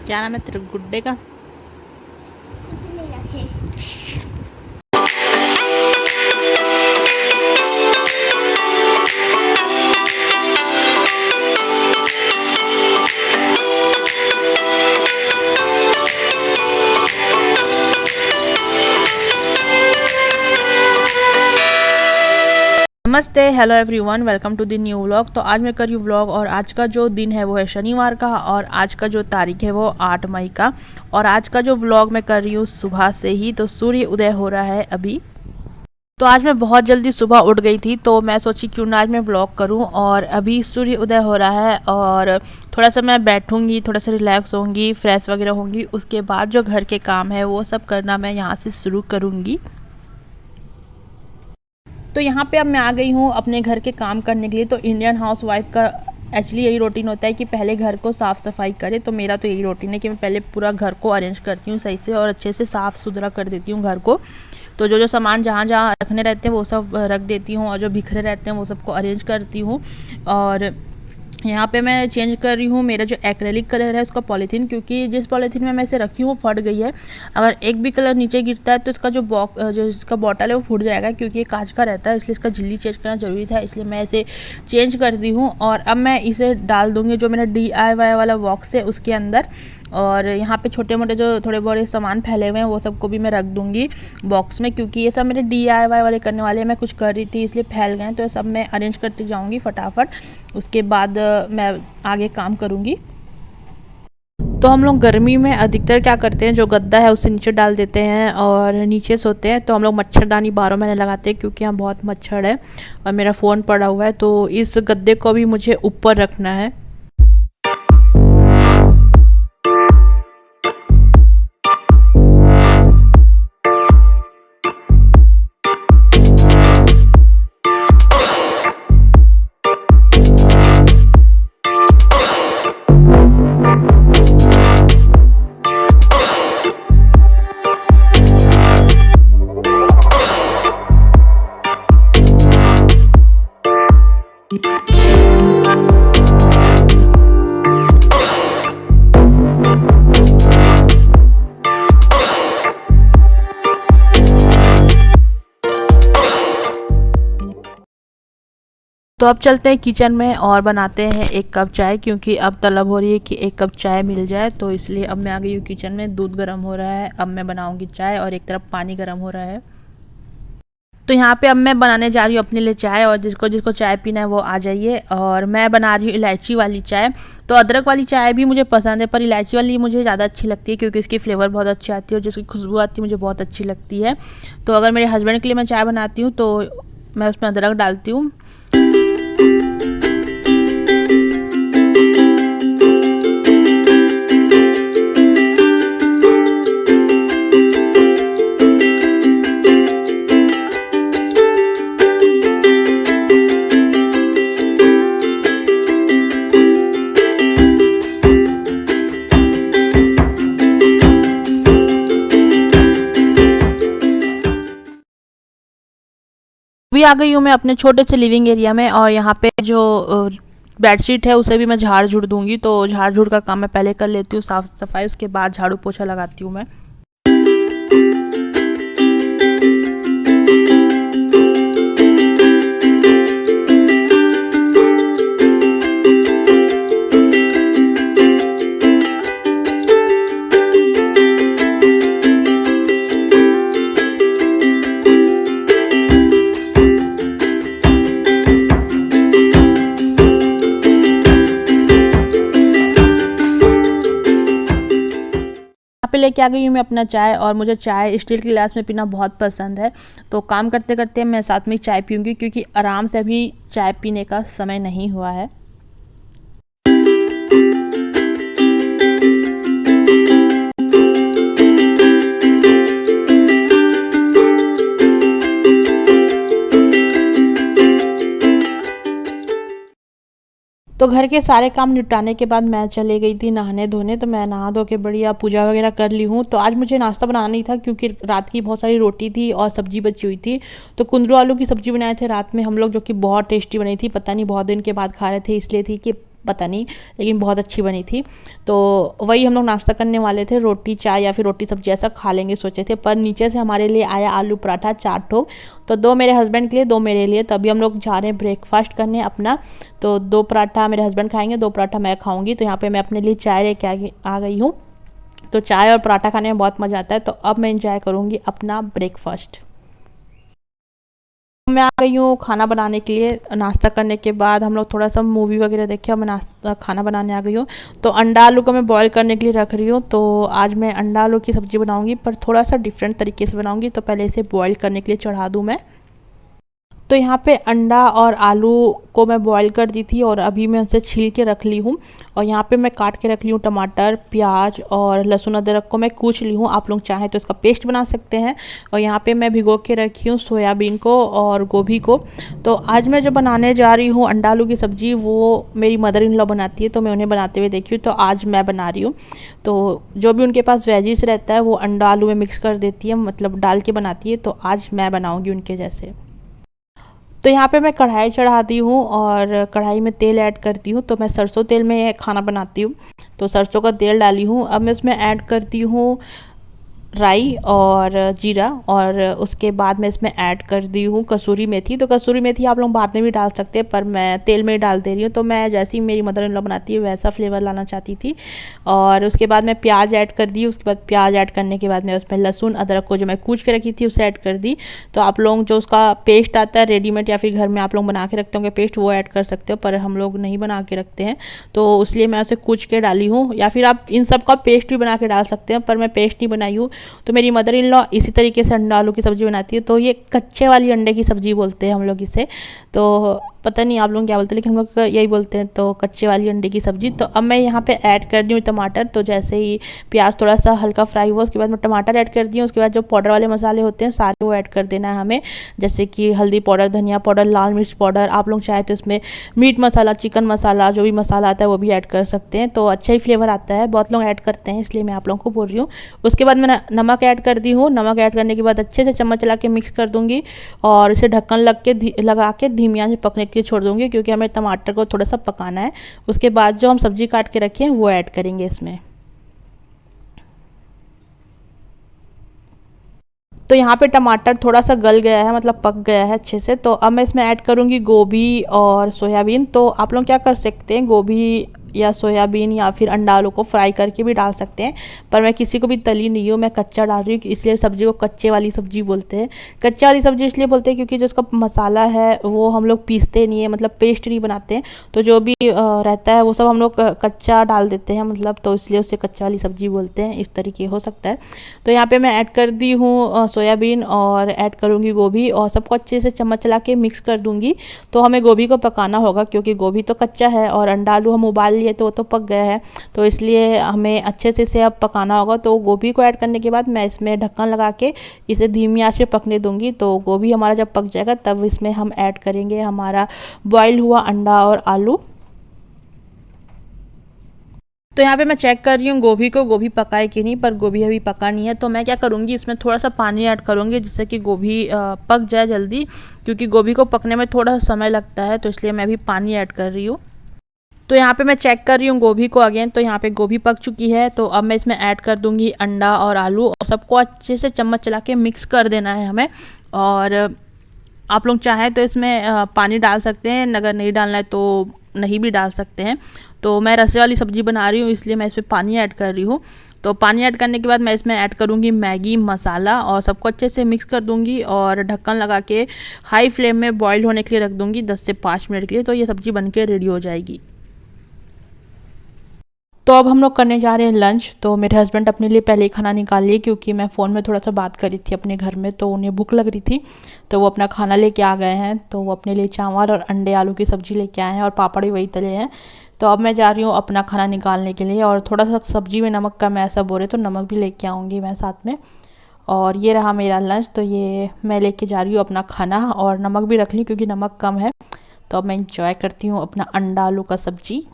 क्या नाम है तेरे गुड्डे का? कुछ नहीं रखे। नमस्ते, hello everyone, welcome to the new vlog. तो आज मैं कर रही हूँ व्लॉग और आज का जो दिन है वो है शनिवार का और आज का जो तारीख है वो 8 मई का। और आज का जो व्लॉग मैं कर रही हूँ सुबह से ही, तो सूर्य उदय हो रहा है अभी। तो आज मैं बहुत जल्दी सुबह उठ गई थी, तो मैं सोची क्यों ना आज मैं व्लॉग करूं। और अभी सूर्य उदय हो रहा है और थोड़ा सा मैं बैठूंगी, थोड़ा सा रिलैक्स होंगी, फ्रेश वगैरह होंगी। उसके बाद जो घर के काम है वो सब करना मैं यहाँ से शुरू करूँगी। तो यहाँ पे अब मैं आ गई हूँ अपने घर के काम करने के लिए। तो इंडियन हाउस वाइफ का एक्चुअली यही रूटीन होता है कि पहले घर को साफ़ सफाई करें। तो मेरा तो यही रूटीन है कि मैं पहले पूरा घर को अरेंज करती हूँ सही से और अच्छे से साफ़ सुथरा कर देती हूँ घर को। तो जो जो सामान जहाँ जहाँ रखने रहते हैं वो सब रख देती हूँ और जो बिखरे रहते हैं वो सबको अरेंज करती हूँ। और यहाँ पे मैं चेंज कर रही हूँ मेरा जो एक्रेलिक कलर है उसका पॉलीथीन, क्योंकि जिस पॉलीथीन में मैं इसे रखी हूँ वो फट गई है। अगर एक भी कलर नीचे गिरता है तो इसका जो इसका बॉटल है वो फूट जाएगा, क्योंकि ये कांच का रहता है, इसलिए इसका झिल्ली चेंज करना ज़रूरी था। इसलिए मैं इसे चेंज कर दी हूँ और अब मैं इसे डाल दूँगी जो मेरा DIY वाला बॉक्स है उसके अंदर। और यहाँ पे छोटे मोटे जो थोड़े बड़े सामान फैले हुए हैं वो सबको भी मैं रख दूँगी बॉक्स में, क्योंकि ये सब मेरे DIY वाले करने वाले हैं। मैं कुछ कर रही थी इसलिए फैल गए, तो ये सब मैं अरेंज करती जाऊँगी फटाफट। उसके बाद मैं आगे काम करूँगी। तो हम लोग गर्मी में अधिकतर क्या करते हैं, जो गद्दा है उसे नीचे डाल देते हैं और नीचे सोते हैं। तो हम लोग मच्छरदानी 12 महीने लगाते हैं, क्योंकि यहाँ बहुत मच्छर है और मेरा फ़ोन पड़ा हुआ है, तो इस गद्दे को भी मुझे ऊपर रखना है। तो अब चलते हैं किचन में और बनाते हैं 1 कप चाय, क्योंकि अब तलब हो रही है कि 1 कप चाय मिल जाए। तो इसलिए अब मैं आ गई हूँ किचन में। दूध गर्म हो रहा है, अब मैं बनाऊँगी चाय और एक तरफ पानी गर्म हो रहा है। तो यहाँ पे अब मैं बनाने जा रही हूँ अपने लिए चाय, और जिसको जिसको चाय पीना है वो आ जाइए। और मैं बना रही हूँ इलायची वाली चाय। तो अदरक वाली चाय भी मुझे पसंद है, पर इलायची वाली मुझे ज़्यादा अच्छी लगती है, क्योंकि इसकी फ्लेवर बहुत अच्छी आती है और जिसकी खुशबू आती है मुझे बहुत अच्छी लगती है। तो अगर मेरे हस्बैंड के लिए मैं चाय बनाती हूँ तो मैं उसमें अदरक डालती हूँ। अभी आ गई हूँ मैं अपने छोटे से लिविंग एरिया में, और यहाँ पे जो बेडशीट है उसे भी मैं झाड़ झुड़ दूंगी। तो झाड़ झुड़ का काम मैं पहले कर लेती हूँ, साफ सफाई, उसके बाद झाड़ू पोछा लगाती हूँ मैं। यहाँ पे लेके आ गई हूँ मैं अपना चाय, और मुझे चाय स्टील के गिलास में पीना बहुत पसंद है। तो काम करते करते मैं साथ में चाय पीऊँगी, क्योंकि आराम से अभी चाय पीने का समय नहीं हुआ है। तो घर के सारे काम निपटाने के बाद मैं चले गई थी नहाने धोने। तो मैं नहा धो के बढ़िया पूजा वगैरह कर ली हूँ। तो आज मुझे नाश्ता बनाना नहीं था, क्योंकि रात की बहुत सारी रोटी थी और सब्जी बची हुई थी। तो कुंदरू आलू की सब्जी बनाए थे रात में हम लोग, जो कि बहुत टेस्टी बनी थी। पता नहीं बहुत दिन के बाद खा रहे थे, इसलिए थी कि पता नहीं, लेकिन बहुत अच्छी बनी थी। तो वही हम लोग नाश्ता करने वाले थे, रोटी चाय या फिर रोटी सब्जी ऐसा खा लेंगे सोचे थे, पर नीचे से हमारे लिए आया आलू पराठा 4 ठोक। तो 2 मेरे हस्बैंड के लिए, 2 मेरे लिए। तो अभी हम लोग जा रहे हैं ब्रेकफास्ट करने अपना। तो 2 पराठा मेरे हस्बैंड खाएंगे, 2 पराठा मैं खाऊंगी। तो यहाँ पे मैं अपने लिए चाय लेके आ गई हूँ। तो चाय और पराठा खाने में बहुत मज़ा आता है। तो अब मैं इंजॉय करूँगी अपना ब्रेकफास्ट। मैं आ गई हूँ खाना बनाने के लिए। नाश्ता करने के बाद हम लोग थोड़ा सा मूवी वगैरह देखे और मैं नाश्ता खाना बनाने आ गई हूँ। तो अंडा आलू को मैं बॉईल करने के लिए रख रही हूँ। तो आज मैं अंडा आलू की सब्ज़ी बनाऊँगी, पर थोड़ा सा डिफरेंट तरीके से बनाऊँगी। तो पहले इसे बॉईल करने के लिए चढ़ा दूँ मैं। तो यहाँ पे अंडा और आलू को मैं बॉईल कर दी थी और अभी मैं उसे छील के रख ली हूँ। और यहाँ पे मैं काट के रख ली हूँ टमाटर, प्याज और लहसुन अदरक को मैं कूच ली हूँ। आप लोग चाहें तो इसका पेस्ट बना सकते हैं। और यहाँ पे मैं भिगो के रखी हूँ सोयाबीन को और गोभी को। तो आज मैं जो बनाने जा रही हूँ अंडा आलू की सब्ज़ी, वो मेरी मदर इन लॉ बनाती है, तो मैं उन्हें बनाते हुए देखी हूँ। तो आज मैं बना रही हूँ। तो जो भी उनके पास वेजिस रहता है वो अंडा आलू में मिक्स कर देती है, मतलब डाल के बनाती है। तो आज मैं बनाऊँगी उनके जैसे। तो यहाँ पे मैं कढ़ाई चढ़ाती हूँ और कढ़ाई में तेल ऐड करती हूँ। तो मैं सरसों तेल में खाना बनाती हूँ। तो सरसों का तेल डाली हूँ। अब मैं उसमें ऐड करती हूँ राई और जीरा, और उसके बाद मैं इसमें ऐड कर दी हूँ कसूरी मेथी। तो कसूरी मेथी आप लोग बाद में भी डाल सकते हैं, पर मैं तेल में ही डाल दे रही हूँ। तो मैं जैसे ही मेरी मदर इन लॉ बनाती है वैसा फ्लेवर लाना चाहती थी। और उसके बाद मैं प्याज ऐड कर दी। उसके बाद प्याज ऐड करने के बाद मैं उसमें लहसुन अदरक को जो मैं कूच के रखी थी उसे ऐड कर दी। तो आप लोग जो उसका पेस्ट आता है रेडीमेड या फिर घर में आप लोग बना के रखते होंगे पेस्ट, वो ऐड कर सकते हो, पर हम लोग नहीं बना के रखते हैं। तो इसलिए मैं उसे कूच के डाली हूँ, या फिर आप इन सब का पेस्ट भी बना के डाल सकते हैं, पर मैं पेस्ट नहीं बनाई हूँ। तो मेरी मदर इन लॉ इसी तरीके से अंडा आलू की सब्ज़ी बनाती है। तो ये कच्चे वाली अंडे की सब्ज़ी बोलते हैं हम लोग इसे। तो पता नहीं आप लोग क्या बोलते हैं, लेकिन हम लोग यही बोलते हैं। तो कच्चे वाली अंडे की सब्ज़ी। तो अब मैं यहाँ पे ऐड कर दी हूँ टमाटर। तो जैसे ही प्याज थोड़ा सा हल्का फ्राई हुआ उसके बाद मैं टमाटर ऐड कर दी हूँ। उसके बाद जो पाउडर वाले मसाले होते हैं सारे वो ऐड कर देना है हमें, जैसे कि हल्दी पाउडर, धनिया पाउडर, लाल मिर्च पाउडर। आप लोग चाहे तो इसमें मीट मसाला, चिकन मसाला, जो भी मसाला आता है वो भी ऐड कर सकते हैं। तो अच्छा ही फ्लेवर आता है, बहुत लोग ऐड करते हैं, इसलिए मैं आप लोगों को बोल रही हूँ। उसके बाद मैंने नमक ऐड कर दी हूँ। नमक ऐड करने के बाद अच्छे से चम्मच चला के मिक्स कर दूँगी और इसे ढक्कन लगा के धीमी आंच में पकने के लिए छोड़ दूँगी, क्योंकि हमें टमाटर को थोड़ा सा पकाना है। उसके बाद जो हम सब्ज़ी काट के रखे हैं वो ऐड करेंगे इसमें। तो यहाँ पे टमाटर थोड़ा सा गल गया है, मतलब पक गया है अच्छे से। तो अब मैं इसमें ऐड करूँगी गोभी और सोयाबीन। तो आप लोग क्या कर सकते हैं, गोभी या सोयाबीन या फिर अंडा आलू को फ्राई करके भी डाल सकते हैं, पर मैं किसी को भी तली नहीं हूँ, मैं कच्चा डाल रही हूँ, इसलिए सब्ज़ी को कच्चे वाली सब्ज़ी बोलते हैं। कच्चे वाली सब्ज़ी इसलिए बोलते हैं क्योंकि जो उसका मसाला है वो हम लोग पीसते नहीं है, मतलब पेस्ट नहीं बनाते हैं। तो जो भी रहता है वो सब हम लोग कच्चा डाल देते हैं, मतलब, तो इसलिए उसे कच्चा वाली सब्ज़ी बोलते हैं। इस तरीके हो सकता है। तो यहाँ पे मैं ऐड कर दी हूँ सोयाबीन और ऐड करूँगी गोभी, और सबको अच्छे से चम्मच चला के मिक्स कर दूँगी। तो हमें गोभी को पकाना होगा, क्योंकि गोभी तो कच्चा है और अंडा आलू हम उबाल लिए तो वो तो पक गया है। तो इसलिए हमें अच्छे से इसे अब पकाना होगा। तो गोभी को ऐड करने के बाद मैं इसमें ढक्कन लगा के इसे धीमी आंच पे पकने दूँगी। तो गोभी हमारा जब पक जाएगा तब इसमें हम ऐड करेंगे हमारा बॉयल हुआ अंडा और आलू। तो यहाँ पे मैं चेक कर रही हूँ गोभी को, गोभी पका है कि नहीं, पर गोभी अभी पका नहीं है। तो मैं क्या करूँगी, इसमें थोड़ा सा पानी ऐड करूँगी जिससे कि गोभी पक जाए जल्दी, क्योंकि गोभी को पकने में थोड़ा समय लगता है। तो इसलिए मैं अभी पानी ऐड कर रही हूँ। तो यहाँ पे मैं चेक कर रही हूँ गोभी को अगेन। तो यहाँ पे गोभी पक चुकी है। तो अब मैं इसमें ऐड कर दूँगी अंडा और आलू, और सबको अच्छे से चम्मच चला के मिक्स कर देना है हमें। और आप लोग चाहें तो इसमें पानी डाल सकते हैं, अगर नहीं डालना है तो नहीं भी डाल सकते हैं। तो मैं रसे वाली सब्ज़ी बना रही हूँ, इसलिए मैं इसमें पानी ऐड कर रही हूँ। तो पानी ऐड करने के बाद मैं इसमें ऐड करूँगी मैगी मसाला, और सबको अच्छे से मिक्स कर दूँगी और ढक्कन लगा के हाई फ्लेम में बॉईल होने के लिए रख दूँगी 10 से 5 मिनट के लिए। तो ये सब्ज़ी बन के रेडी हो जाएगी। तो अब हम लोग करने जा रहे हैं लंच। तो मेरे हस्बैंड अपने लिए पहले ही खाना निकाल लिए, क्योंकि मैं फ़ोन में थोड़ा सा बात करी थी अपने घर में, तो उन्हें भूख लग रही थी। तो वो अपना खाना लेके आ गए हैं। तो वो अपने लिए चावल और अंडे आलू की सब्ज़ी लेके आए हैं, और पापड़ भी वही तले हैं। तो अब मैं जा रही हूँ अपना खाना निकालने के लिए, और थोड़ा सा सब्ज़ी में नमक कम है ऐसा बोले, तो नमक भी लेके आऊँगी मैं साथ में। और ये रहा मेरा लंच। तो ये मैं लेके जा रही हूँ अपना खाना, और नमक भी रख ली क्योंकि नमक कम है। तो अब मैं इंजॉय करती हूँ अपना अंडा आलू का सब्ज़ी।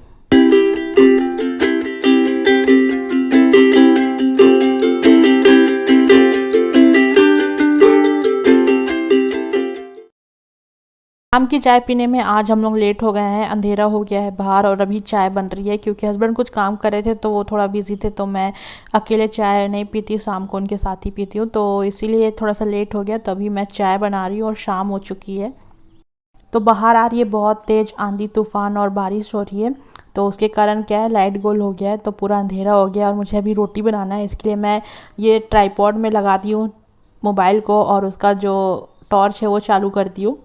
शाम की चाय पीने में आज हम लोग लेट हो गए हैं, अंधेरा हो गया है बाहर और अभी चाय बन रही है क्योंकि हस्बैंड कुछ काम कर रहे थे तो वो थोड़ा बिजी थे। तो मैं अकेले चाय नहीं पीती, शाम को उनके साथ ही पीती हूँ, तो इसीलिए थोड़ा सा लेट हो गया। तो अभी मैं चाय बना रही हूँ और शाम हो चुकी है। तो बाहर आ रही है बहुत तेज़ आंधी तूफान और बारिश हो रही है, तो उसके कारण क्या है, लाइट गोल हो गया है तो पूरा अंधेरा हो गया और मुझे अभी रोटी बनाना है। इसके लिए मैं ये ट्राईपॉड में लगा दी हूँ मोबाइल को और उसका जो टॉर्च है वो चालू कर दी हूँ।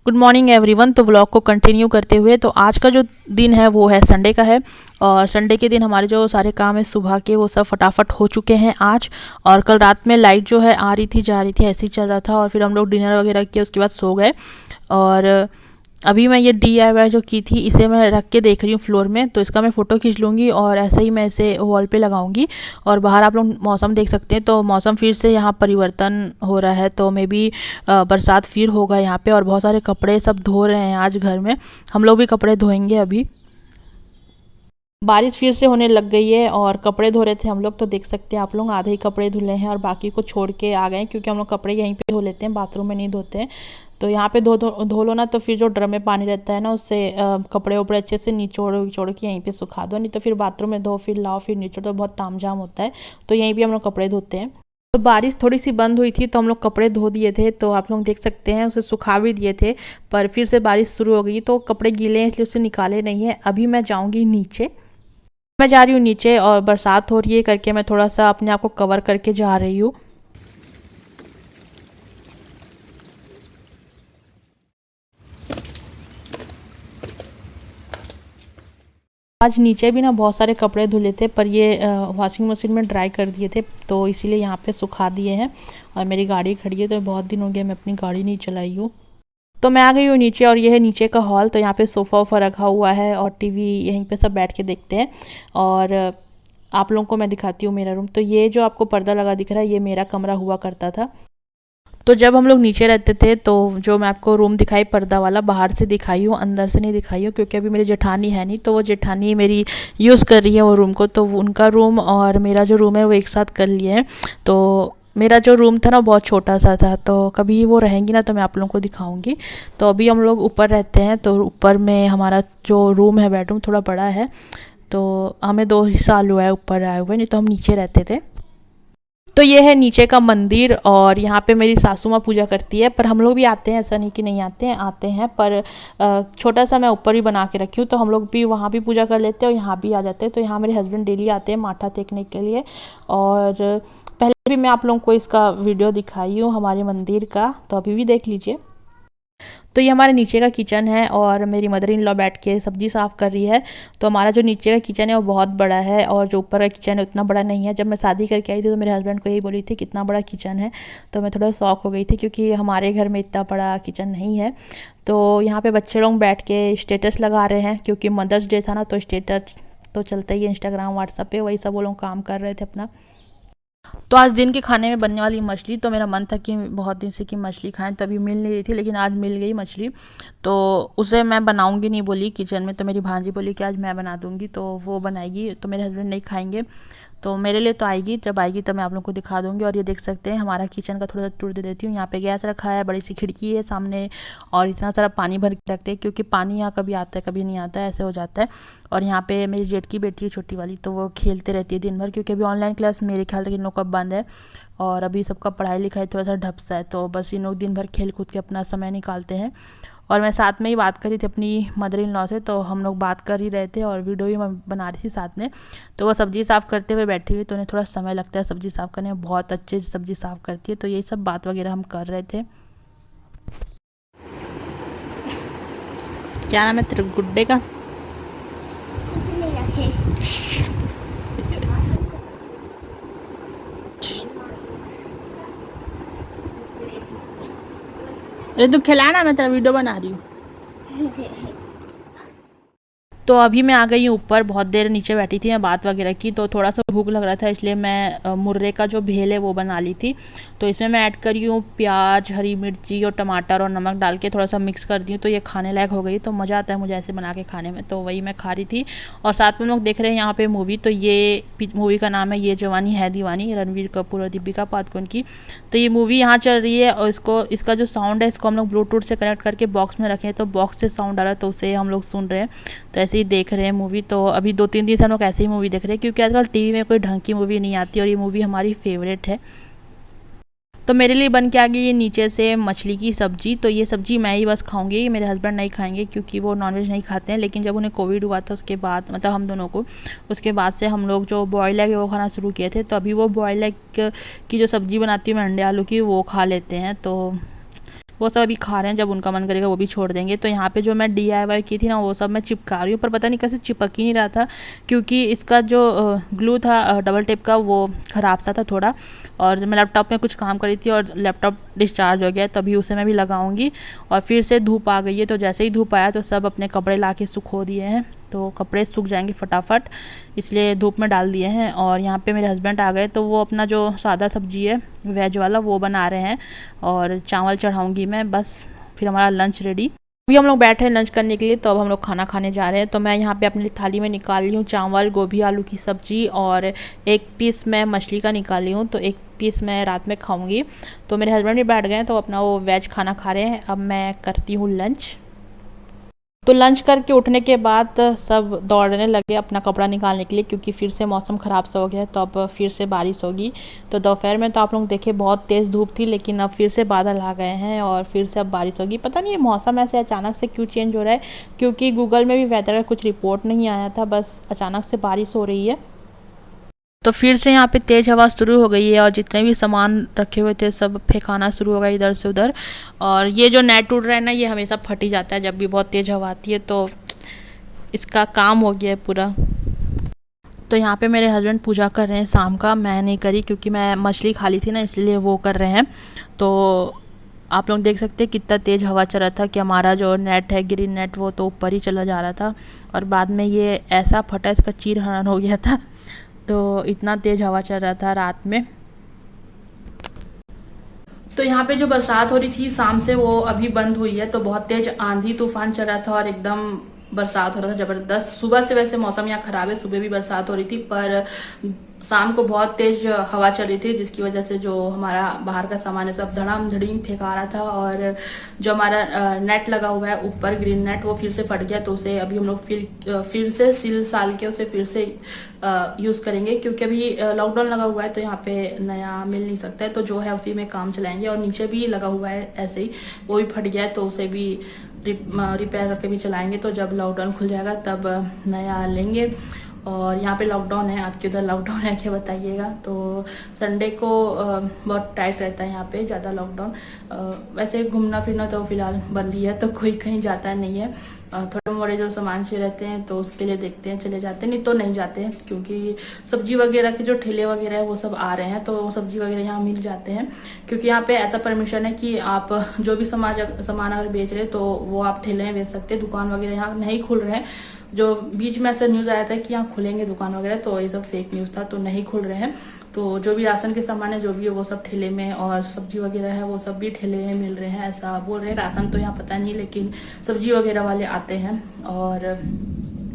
Good morning everyone. तो व्लॉग को कंटिन्यू करते हुए, तो आज का जो दिन है वो है संडे का है और संडे के दिन हमारे जो सारे काम है सुबह के वो सब फटाफट हो चुके हैं आज। और कल रात में लाइट जो है आ रही थी जा रही थी, ऐसे ही चल रहा था और फिर हम लोग डिनर वगैरह किए, उसके बाद सो गए। और अभी मैं ये DIY जो की थी इसे मैं रख के देख रही हूँ फ्लोर में, तो इसका मैं फ़ोटो खींच लूँगी और ऐसे ही मैं इसे वॉल पे लगाऊंगी। और बाहर आप लोग मौसम देख सकते हैं, तो मौसम फिर से यहाँ परिवर्तन हो रहा है, तो मे बी बरसात फिर होगा यहाँ पे। और बहुत सारे कपड़े सब धो रहे हैं आज घर में, हम लोग भी कपड़े धोएंगे अभी। बारिश फिर से होने लग गई है और कपड़े धो रहे थे हम लोग, तो देख सकते हैं आप लोग आधे ही कपड़े धुले हैं और बाकी को छोड़ के आ गए क्योंकि हम लोग कपड़े यहीं पे धो लेते हैं, बाथरूम में नहीं धोते हैं। तो यहाँ पे धो लो ना, तो फिर जो ड्रम में पानी रहता है ना उससे कपड़े उपड़े अच्छे से निचोड़ के यहीं पे सुखा दो, नहीं तो फिर बाथरूम में धो फिर लाओ फिर निचोड़, तो बहुत तामझाम होता है। तो यहीं भी हम लोग कपड़े धोते हैं। तो बारिश थोड़ी सी बंद हुई थी तो हम लोग कपड़े धो दिए थे, तो आप लोग देख सकते हैं उसे सुखा भी दिए थे, पर फिर से बारिश शुरू हो गई तो कपड़े गीले हैं इसलिए उसे निकाले नहीं है। अभी मैं जाऊँगी नीचे, मैं जा रही हूँ नीचे और बरसात हो रही है करके मैं थोड़ा सा अपने आप को कवर करके जा रही हूँ। आज नीचे भी ना बहुत सारे कपड़े धुले थे, पर ये वॉशिंग मशीन में ड्राई कर दिए थे तो इसीलिए यहाँ पे सुखा दिए हैं। और मेरी गाड़ी खड़ी है तो बहुत दिन हो गया मैं अपनी गाड़ी नहीं चलाई हूँ। तो मैं आ गई हूँ नीचे और ये है नीचे का हॉल। तो यहाँ पे सोफ़ा वोफ़ा रखा हुआ है और टीवी यहीं पे सब बैठ के देखते हैं। और आप लोगों को मैं दिखाती हूँ मेरा रूम। तो ये जो आपको पर्दा लगा दिख रहा है ये मेरा कमरा हुआ करता था। तो जब हम लोग नीचे रहते थे तो जो मैं आपको रूम दिखाई पर्दा वाला, बाहर से दिखाई हूँ, अंदर से नहीं दिखाई हूँ क्योंकि अभी मेरी जेठानी है नहीं, तो वो जेठानी मेरी यूज़ कर रही है वो रूम को। तो उनका रूम और मेरा जो रूम है वो एक साथ कर लिए हैं। तो मेरा जो रूम था ना बहुत छोटा सा था, तो कभी वो रहेंगी ना तो मैं आप लोगों को दिखाऊंगी। तो अभी हम लोग ऊपर रहते हैं, तो ऊपर में हमारा जो रूम है बेडरूम थोड़ा बड़ा है, तो हमें 2 साल हुआ है ऊपर आए हुए, नहीं तो हम नीचे रहते थे। तो ये है नीचे का मंदिर और यहाँ पे मेरी सासू माँ पूजा करती है, पर हम लोग भी आते हैं, ऐसा नहीं कि नहीं आते हैं, आते हैं। पर छोटा सा मैं ऊपर ही बना के रखी हूँ तो हम लोग भी वहाँ भी पूजा कर लेते हैं और यहाँ भी आ जाते हैं। तो यहाँ मेरे हस्बैंड डेली आते हैं माथा टेकने के लिए। और पहले भी मैं आप लोगों को इसका वीडियो दिखाई हूँ हमारे मंदिर का, तो अभी भी देख लीजिए। तो ये हमारे नीचे का किचन है और मेरी मदर इन लॉ बैठ के सब्जी साफ़ कर रही है। तो हमारा जो नीचे का किचन है वो बहुत बड़ा है और जो ऊपर का किचन है उतना बड़ा नहीं है। जब मैं शादी करके आई थी तो मेरे हस्बैंड को यही बोली थी कितना बड़ा किचन है, तो मैं थोड़ा शौक हो गई थी क्योंकि हमारे घर में इतना बड़ा किचन नहीं है। तो यहाँ पे बच्चे लोग बैठ के स्टेटस लगा रहे हैं क्योंकि मदर्स डे था ना, तो स्टेटस तो चलता ही है इंस्टाग्राम व्हाट्सएप पे, वही सब वो लोग काम कर रहे थे अपना। तो आज दिन के खाने में बनने वाली मछली, तो मेरा मन था कि बहुत दिन से कि मछली खाएं, तभी मिल नहीं रही थी, लेकिन आज मिल गई मछली। तो उसे मैं बनाऊंगी नहीं बोली किचन में, तो मेरी भांजी बोली कि आज मैं बना दूंगी, तो वो बनाएगी। तो मेरे हस्बैंड नहीं खाएंगे, तो मेरे लिए तो आएगी, जब आएगी तब मैं आप लोगों को दिखा दूंगी। और ये देख सकते हैं हमारा किचन का थोड़ा सा टूर दे देती हूँ। यहाँ पे गैस रखा है, बड़ी सी खिड़की है सामने और इतना सारा पानी भर के रखते हैं क्योंकि पानी यहाँ कभी आता है कभी नहीं आता है, ऐसे हो जाता है। और यहाँ पे मेरी जेठ की बेटी है छोटी वाली, तो वो खेलते रहती है दिन भर क्योंकि अभी ऑनलाइन क्लास मेरे ख्याल तक इन लोग का बंद है और अभी सबका पढ़ाई लिखाई थोड़ा सा ढपसा है, तो बस इन लोग दिन भर खेल कूद के अपना समय निकालते हैं। और मैं साथ में ही बात करी थी अपनी मदर इन लॉ से, तो हम लोग बात कर ही रहे थे और वीडियो भी मैं बना रही थी साथ में। तो वो सब्ज़ी साफ़ करते हुए बैठी हुई, तो उन्हें थोड़ा समय लगता है सब्ज़ी साफ़ करने में, बहुत अच्छे से सब्ज़ी साफ़ करती है। तो यही सब बात वगैरह हम कर रहे थे। क्या नाम है तेरे गुड्डे का? कुछ नहीं रखे। अरे तू खिलाना, मैं तेरा वीडियो बना रही हूँ। तो अभी मैं आ गई हूँ ऊपर, बहुत देर नीचे बैठी थी मैं बात वगैरह की, तो थोड़ा सा भूख लग रहा था इसलिए मैं मुर्रे का जो भेल है वो बना ली थी। तो इसमें मैं ऐड करी हूँ प्याज, हरी मिर्ची और टमाटर और नमक डाल के थोड़ा सा मिक्स कर दी हूँ, तो ये खाने लायक हो गई। तो मज़ा आता है मुझे ऐसे बना के खाने में, तो वही मैं खा रही थी। और साथ में लोग देख रहे हैं यहाँ पे मूवी, तो ये मूवी का नाम है ये जवानी है दीवानी, रणवीर कपूर और दीपिका पादुकोण की। तो ये मूवी यहाँ चल रही है और इसका जो साउंड है इसको हम लोग ब्लूटूथ से कनेक्ट करके बॉक्स में रखे हैं, तो बॉक्स से साउंड आ रहा है तो उसे हम लोग सुन रहे हैं। तो ऐसे ही देख रहे हैं मूवी। तो अभी 2-3 दिन से हम लोग ऐसे ही मूवी देख रहे हैं, क्योंकि आजकल टीवी में कोई ढंग की मूवी नहीं आती और ये मूवी हमारी फेवरेट है। तो मेरे लिए बन के आ गई ये नीचे से मछली की सब्ज़ी। तो ये सब्ज़ी मैं ही बस खाऊंगी, मेरे हस्बैंड नहीं खाएंगे क्योंकि वो नॉनवेज नहीं खाते हैं। लेकिन जब उन्हें कोविड हुआ था उसके बाद, मतलब हम दोनों को, उसके बाद से हम लोग जो बॉयल एग वो खाना शुरू किए थे। तो अभी वो बॉयल एग की जो सब्ज़ी बनाती हूँ मैं अंडे आलू की, वो खा लेते हैं। तो वो सब अभी खा रहे हैं, जब उनका मन करेगा वो भी छोड़ देंगे। तो यहाँ पे जो मैं DIY की थी ना वो सब मैं चिपका रही हूँ, पर पता नहीं कैसे चिपक ही नहीं रहा था, क्योंकि इसका जो ग्लू था डबल टेप का वो ख़राब सा था थोड़ा। और मैं लैपटॉप में कुछ काम कर रही थी और लैपटॉप डिस्चार्ज हो गया, तभी उसे मैं भी लगाऊंगी। और फिर से धूप आ गई है, तो जैसे ही धूप आया तो सब अपने कपड़े ला के सुखो दिए हैं, तो कपड़े सूख जाएंगे फटाफट, इसलिए धूप में डाल दिए हैं। और यहाँ पे मेरे हस्बैंड आ गए, तो वो अपना जो सादा सब्जी है वेज वाला वो बना रहे हैं और चावल चढ़ाऊँगी मैं, बस फिर हमारा लंच रेडी। अभी हम लोग बैठे हैं लंच करने के लिए, तो अब हम लोग खाना खाने जा रहे हैं। तो मैं यहाँ पे अपनी थाली में निकाल ली हूँ चावल, गोभी आलू की सब्ज़ी और एक पीस मैं मछली का निकाली हूँ, तो एक पीस मैं रात में खाऊंगी। तो मेरे हस्बैंड भी बैठ गए हैं, तो अपना वो वेज खाना खा रहे हैं। अब मैं करती हूँ लंच। तो लंच करके उठने के बाद सब दौड़ने लगे अपना कपड़ा निकालने के लिए, क्योंकि फिर से मौसम ख़राब सा हो गया है, तो अब फिर से बारिश होगी। तो दोपहर में तो आप लोग देखे बहुत तेज़ धूप थी, लेकिन अब फिर से बादल आ गए हैं और फिर से अब बारिश होगी। पता नहीं ये मौसम ऐसे अचानक से क्यों चेंज हो रहा है, क्योंकि गूगल में भी वेदर का कुछ रिपोर्ट नहीं आया था, बस अचानक से बारिश हो रही है। तो फिर से यहाँ पे तेज़ हवा शुरू हो गई है और जितने भी सामान रखे हुए थे सब फेंकाना शुरू हो गया इधर से उधर। और ये जो नेट उड़ रहा है ना, ये हमेशा फट ही जाता है जब भी बहुत तेज़ हवा आती है, तो इसका काम हो गया है पूरा। तो यहाँ पे मेरे हस्बैंड पूजा कर रहे हैं शाम का, मैं नहीं करी क्योंकि मैं मछली खा ली थी ना, इसलिए वो कर रहे हैं। तो आप लोग देख सकते हैं कितना तेज़ हवा चल रहा था कि हमारा जो नेट है ग्रीन नेट वो तो ऊपर ही चला जा रहा था, और बाद में ये ऐसा फटा इसका चीर हरण हो गया था। तो इतना तेज़ हवा चल रहा था रात में। तो यहाँ पे जो बरसात हो रही थी शाम से वो अभी बंद हुई है। तो बहुत तेज़ आंधी तूफान चल रहा था और एकदम बरसात हो रहा था ज़बरदस्त। सुबह से वैसे मौसम यहाँ ख़राब है, सुबह भी बरसात हो रही थी, पर शाम को बहुत तेज़ हवा चल रही थी, जिसकी वजह से जो हमारा बाहर का सामान है सब धड़ाम धड़ीम फेंका रहा था। और जो हमारा नेट लगा हुआ है ऊपर ग्रीन नेट, वो फिर से फट गया, तो उसे अभी हम लोग फिर से सिल साल के उसे फिर से यूज़ करेंगे, क्योंकि अभी लॉकडाउन लगा हुआ है तो यहाँ पे नया मिल नहीं सकता है, तो जो है उसी में काम चलाएंगे। और नीचे भी लगा हुआ है ऐसे ही, वो भी फट गया है, तो उसे भी रिपेयर करके भी चलाएंगे। तो जब लॉकडाउन खुल जाएगा तब नया लेंगे। और यहाँ पे लॉकडाउन है, आपके उधर लॉकडाउन है क्या बताइएगा। तो संडे को बहुत टाइट रहता है यहाँ पे, ज़्यादा लॉकडाउन। वैसे घूमना फिरना तो फिलहाल बंद ही है, तो कोई कहीं जाता नहीं है। थोड़े मोड़े जो सामान से रहते हैं तो उसके लिए देखते हैं चले जाते हैं, नहीं तो नहीं जाते हैं, क्योंकि सब्जी वगैरह के जो ठेले वगैरह है वो सब आ रहे हैं, तो सब्जी वगैरह यहाँ मिल जाते हैं। क्योंकि यहाँ पे ऐसा परमिशन है कि आप जो भी सामान अगर बेच रहे हैं तो वो आप ठेले में बेच सकते हैं, दुकान वगैरह यहाँ नहीं खुल रहे हैं। जो बीच में ऐसा न्यूज़ आया था कि यहाँ खुलेंगे दुकान वगैरह, तो ये सब फेक न्यूज़ था, तो नहीं खुल रहे हैं। तो जो भी राशन के सामान है जो भी है वो सब ठेले में, और सब्जी वगैरह है वो सब भी ठेले में मिल रहे हैं, ऐसा बोल रहे हैं। राशन तो यहाँ पता नहीं, लेकिन सब्जी वगैरह वाले आते हैं और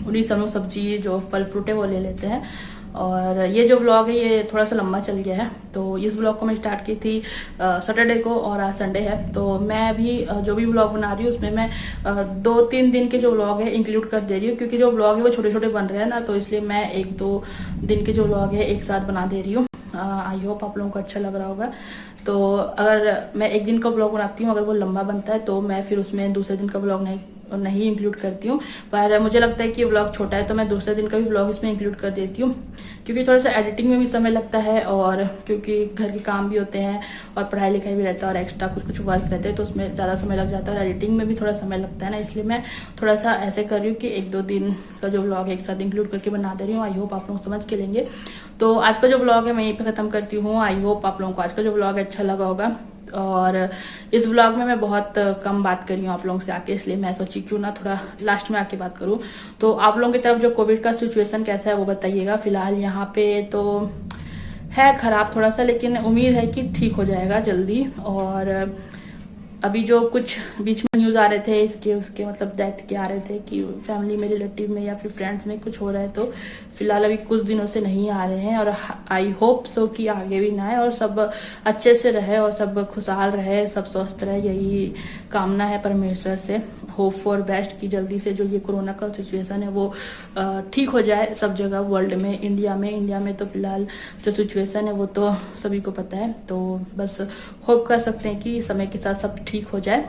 उन्हीं सब लोग सब्जी जो फल फ्रूट है वो ले लेते हैं। और ये जो ब्लॉग है ये थोड़ा सा लंबा चल गया है, तो इस ब्लॉग को मैं स्टार्ट की थी सैटरडे को, और आज संडे है। तो मैं अभी जो भी ब्लॉग बना रही हूँ उसमें मैं 2-3 दिन के जो ब्लॉग है इंक्लूड कर दे रही हूँ, क्योंकि जो ब्लॉग है वो छोटे छोटे बन रहे हैं ना, तो इसलिए मैं 1-2 दिन के जो ब्लॉग है एक साथ बना दे रही हूँ। आई होप आप लोगों को अच्छा लग रहा होगा। तो अगर मैं एक दिन का ब्लॉग बनाती हूँ, अगर वो लंबा बनता है तो मैं फिर उसमें दूसरे दिन का ब्लॉग नहीं इंक्लूड करती हूँ। पर मुझे लगता है कि ब्लॉग छोटा है तो मैं दूसरे दिन का भी ब्लॉग इसमें इंक्लूड कर देती हूँ, क्योंकि थोड़ा सा एडिटिंग में भी समय लगता है, और क्योंकि घर के काम भी होते हैं और पढ़ाई लिखाई भी रहता है और एक्स्ट्रा कुछ वर्क रहते हैं, तो उसमें ज़्यादा समय लग जाता है और एडिटिंग में भी थोड़ा समय लगता है ना, इसलिए मैं थोड़ा सा ऐसे कर रही हूँ कि 1-2 दिन का जो ब्लॉग है एक साथ इंक्लूड करके बना दे रही हूँ। आई होप आप लोग समझ के लेंगे। तो आज का जो ब्लॉग है मैं यहीं पर ख़त्म करती हूँ। आई होप आप लोगों को आज का जो ब्लॉग अच्छा लगा होगा। और इस व्लॉग में मैं बहुत कम बात कर रही हूँ आप लोगों से आके, इसलिए मैं सोची क्यों ना थोड़ा लास्ट में आके बात करूँ। तो आप लोगों की तरफ जो कोविड का सिचुएशन कैसा है वो बताइएगा। फिलहाल यहाँ पे तो है खराब थोड़ा सा, लेकिन उम्मीद है कि ठीक हो जाएगा जल्दी। और अभी जो कुछ बीच में न्यूज़ आ रहे थे इसके उसके मतलब डेथ के आ रहे थे कि फैमिली में, रिलेटिव में या फिर फ्रेंड्स में कुछ हो रहा है, तो फिलहाल अभी कुछ दिनों से नहीं आ रहे हैं। और आई होप सो कि आगे भी ना आए और सब अच्छे से रहे और सब खुशहाल रहे, सब स्वस्थ रहे, यही कामना है परमेश्वर से। होप फॉर बेस्ट कि जल्दी से जो ये कोरोना का सिचुएशन है वो ठीक हो जाए सब जगह वर्ल्ड में। इंडिया में तो फिलहाल जो सिचुएशन है वो तो सभी को पता है, तो बस होप कर सकते हैं कि समय के साथ सब ठीक हो जाए।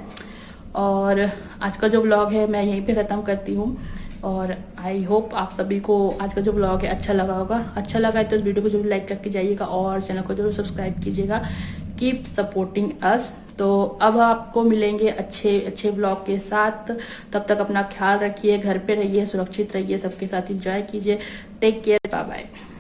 और आज का जो व्लॉग है मैं यहीं पे ख़त्म करती हूँ। और आई होप आप सभी को आज का जो व्लॉग है अच्छा लगा होगा। अच्छा लगा है तो इस वीडियो को जरूर लाइक करके जाइएगा और चैनल को जरूर सब्सक्राइब कीजिएगा। Keep supporting us. तो अब आपको मिलेंगे अच्छे व्लॉग के साथ। तब तक अपना ख्याल रखिए, घर पे रहिए, सुरक्षित रहिए, सबके साथ एंजॉय कीजिए। Take care, bye bye.